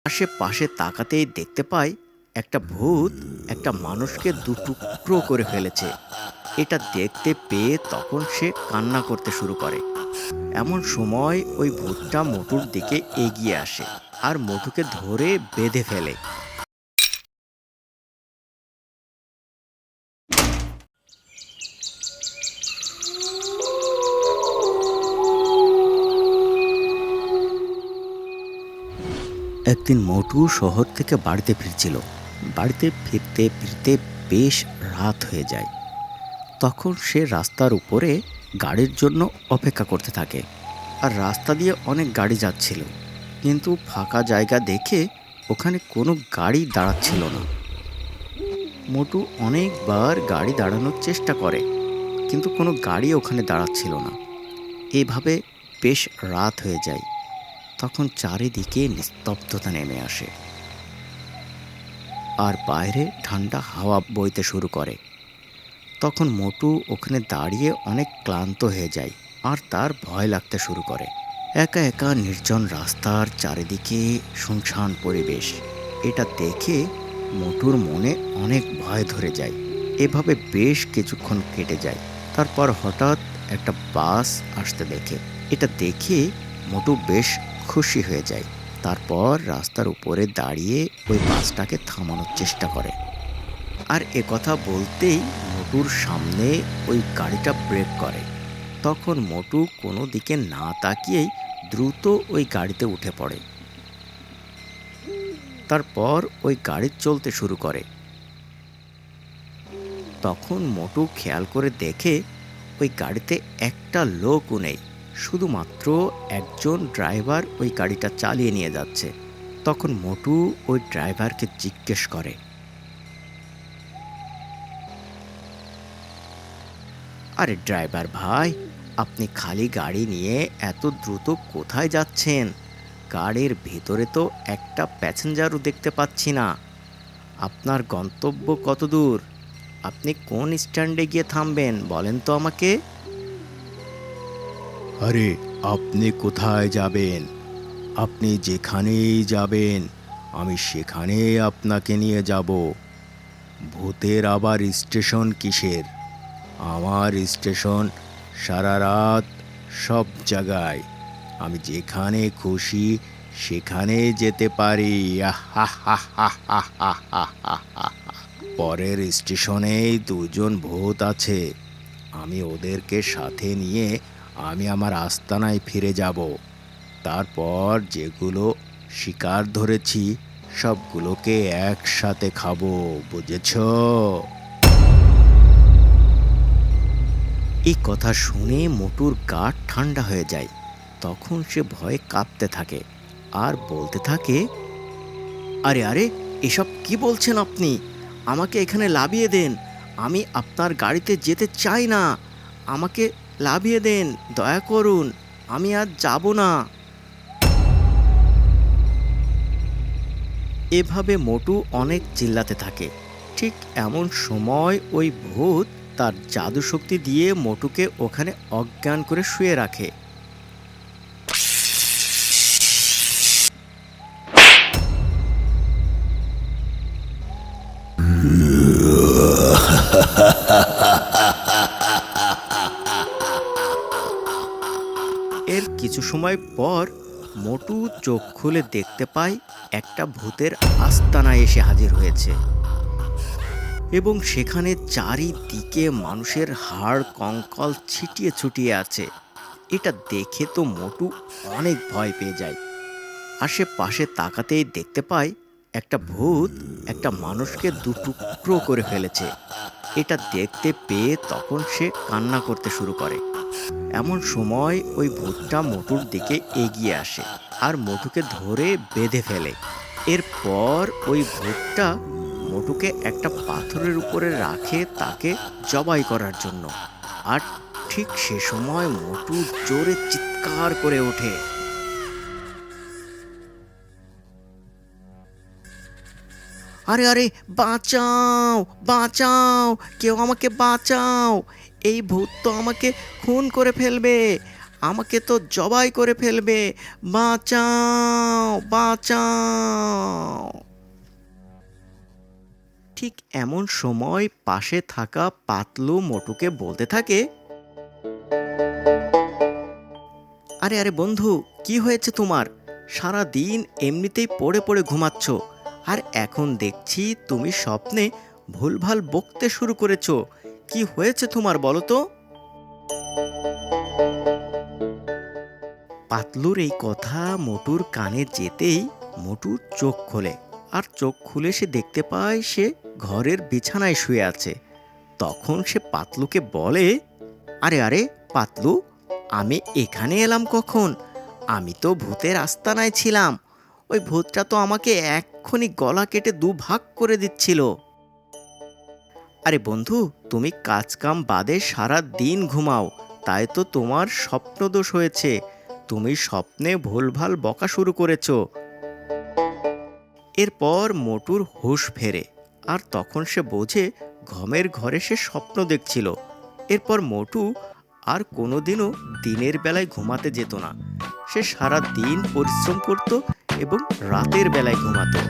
আশেপাশে তাকাতেই দেখতে পায় একটা ভূত একটা মানুষকে দুটুকরো করে ফেলেছে। এটা দেখতে পেয়ে তখন সে কান্না করতে শুরু করে। এমন সময় ওই ভূতটা মোটুর দিকে এগিয়ে আসে আর মোটুকে ধরে বেঁধে ফেলে। একদিন মোটু শহর থেকে বাড়িতে ফিরছিল। বাড়িতে ফিরতে ফিরতে বেশ রাত হয়ে যায়। তখন সে রাস্তার উপরে গাড়ির জন্য অপেক্ষা করতে থাকে। আর রাস্তা দিয়ে অনেক গাড়ি যাচ্ছিল, কিন্তু ফাঁকা জায়গা দেখে ওখানে কোনো গাড়ি দাঁড়াচ্ছিল না। মোটু অনেকবার গাড়ি দাঁড়ানোর চেষ্টা করে, কিন্তু কোনো গাড়ি ওখানে দাঁড়াচ্ছিল না। এইভাবে বেশ রাত হয়ে যায়। তখন চারিদিকে নিস্তব্ধতা নেমে আসে আর বাইরে ঠান্ডা হাওয়া বইতে শুরু করে। তখন মোটু ওখানে দাঁড়িয়ে অনেক ক্লান্ত হয়ে যায় আর তার ভয় লাগতে শুরু করে। একা একা নির্জন রাস্তার চারিদিকে শুনশান পরিবেশ, এটা দেখে মোটুর মনে অনেক ভয় ধরে যায়। এভাবে বেশ কিছুক্ষণ কেটে যায়। তারপর হঠাৎ একটা বাস আসতে দেখে। এটা দেখে মোটু বেশ খুশি হয়ে যায়। তারপর রাস্তার উপরে দাঁড়িয়ে ওই বাসটাকে থামানোর চেষ্টা করে। আর একথা বলতেই মোটুর সামনে ওই গাড়িটা ব্রেক করে। তখন মোটু কোনো দিকে না তাকিয়েই দ্রুত ওই গাড়িতে উঠে পড়ে। তারপর ওই গাড়ি চলতে শুরু করে। তখন মোটু খেয়াল করে দেখে ওই গাড়িতে একটা লোকও নেই, শুধুমাত্র একজন ড্রাইভার ওই গাড়িটা চালিয়ে নিয়ে যাচ্ছে। তখন মোটু ওই ড্রাইভারকে জিজ্ঞেস করে, আরে ড্রাইভার ভাই, আপনি খালি গাড়ি নিয়ে এত দ্রুত কোথায় যাচ্ছেন? গাড়ির ভিতরে তো একটা প্যাসেঞ্জারও দেখতে পাচ্ছি না। আপনার গন্তব্য কত দূর? আপনি কোন স্ট্যান্ডে গিয়ে থামবেন বলেন তো আমাকে। আরে, আপনি কোথায় যাবেন? আপনি যেখানেই যাবেন আমি সেখানে আপনাকে নিয়ে যাব। ভূতের আবার স্টেশন কিসের? আমার স্টেশন সারা রাত সব জায়গায়। আমি যেখানে খুশি সেখানে যেতে পারি। পরের স্টেশনে দুজন ভূত আছে। আমি ওদেরকে সাথে নিয়ে আমি আমার আস্তানায় ফিরে যাব। তারপর যেগুলো শিকার ধরেছি সবগুলোকে একসাথে খাবো, বুঝেছ? এই কথা শুনে মোটুর গা ঠান্ডা হয়ে যায়। তখন সে ভয়ে কাঁপতে থাকে আর বলতে থাকে, আরে আরে, এসব কি বলছেন আপনি? আমাকে এখানে লাবিয়ে দেন। আমি আপনার গাড়িতে যেতে চাই না। আমাকে লাবিয়ে দেন, দয়া করুন। আমি আর যাব না। এভাবে মোটু অনেক চিল্লাতে থাকে। ঠিক এমন সময় ওই ভূত তার জাদু শক্তি দিয়ে মোটুকে ওখানে অজ্ঞান করে শুয়ে রাখে। এর কিছু সময় পর মোটু চোখ খুলে দেখতে পায় একটা ভূতের আস্তানায় এসে হাজির হয়েছে, এবং সেখানে চারিদিকে মানুষের হাড় কঙ্কাল ছিটিয়ে ছুটিয়ে আছে। এটা দেখে তো মোটু অনেক ভয় পেয়ে যায়। আশেপাশে তাকাতেই দেখতে পায় একটা ভূত একটা মানুষকে দুটুকরো করে ফেলেছে। এটা দেখতে পেয়ে তখন সে কান্না করতে শুরু করে। এমন সময় ওই ভূতটা মোটুর দিকে এগিয়ে আসে আর মোটুকে ধরে বেঁধে ফেলে। এরপর ওই ভূতটা মোটুকে একটা পাথরের উপরে রাখে তাকে জবাই করার জন্য। আর ঠিক সে সময় মোটু জোরে চিৎকার করে ওঠে, আরে আরে, বাঁচাও বাঁচাও, কেউ আমাকে বাঁচাও! এই ভূত তো আমাকে খুন করে ফেলবে। আমাকে তো জবাই করে ফেলবে, বাঁচাও বাঁচাও। ঠিক এমন সময় পাশে থাকা পাতলু মোটুকে বলতে থাকে, আরে আরে বন্ধু, কি হয়েছে তোমার? সারা দিন এমনিতেই পড়ে পড়ে ঘুমাচ্ছ, আর এখন দেখছি তুমি স্বপ্নে ভুলভাল বকতে শুরু করেছো। কি হয়েছে তোমার বলো তো? পাতলুর এই কথা মোটুর কানে যেতেই মোটুর চোখ খোলে, আর চোখ খুলে সে দেখতে পায় সে ঘরের বিছানায় শুয়ে আছে। তখন সে পাতলুকে বলে, আরে আরে পাতলু, আমি এখানে এলাম কখন? আমি তো ভূতের আস্তানায় ছিলাম। ওই ভূতটা তো আমাকে এক্ষুনি গলা কেটে দুভাগ করে দিচ্ছিল। আরে বন্ধু, তুমি কাজকাম বাদে সারা দিন ঘুমাও, তাই তো তোমার স্বপ্নদোষ হয়েছে। তুমি স্বপ্নে ভুলভাল বকা শুরু করেছো। এরপর মোটুর হুঁশ ফেরে, আর তখন সে বোঝে ঘুমের ঘরে সে স্বপ্ন দেখছিল। এরপর মোটু আর কোনোদিনও দিনের বেলায় ঘুমাতে যেত না। সে সারা দিন পরিশ্রম করত এবং রাতের বেলায় ঘুমাতো।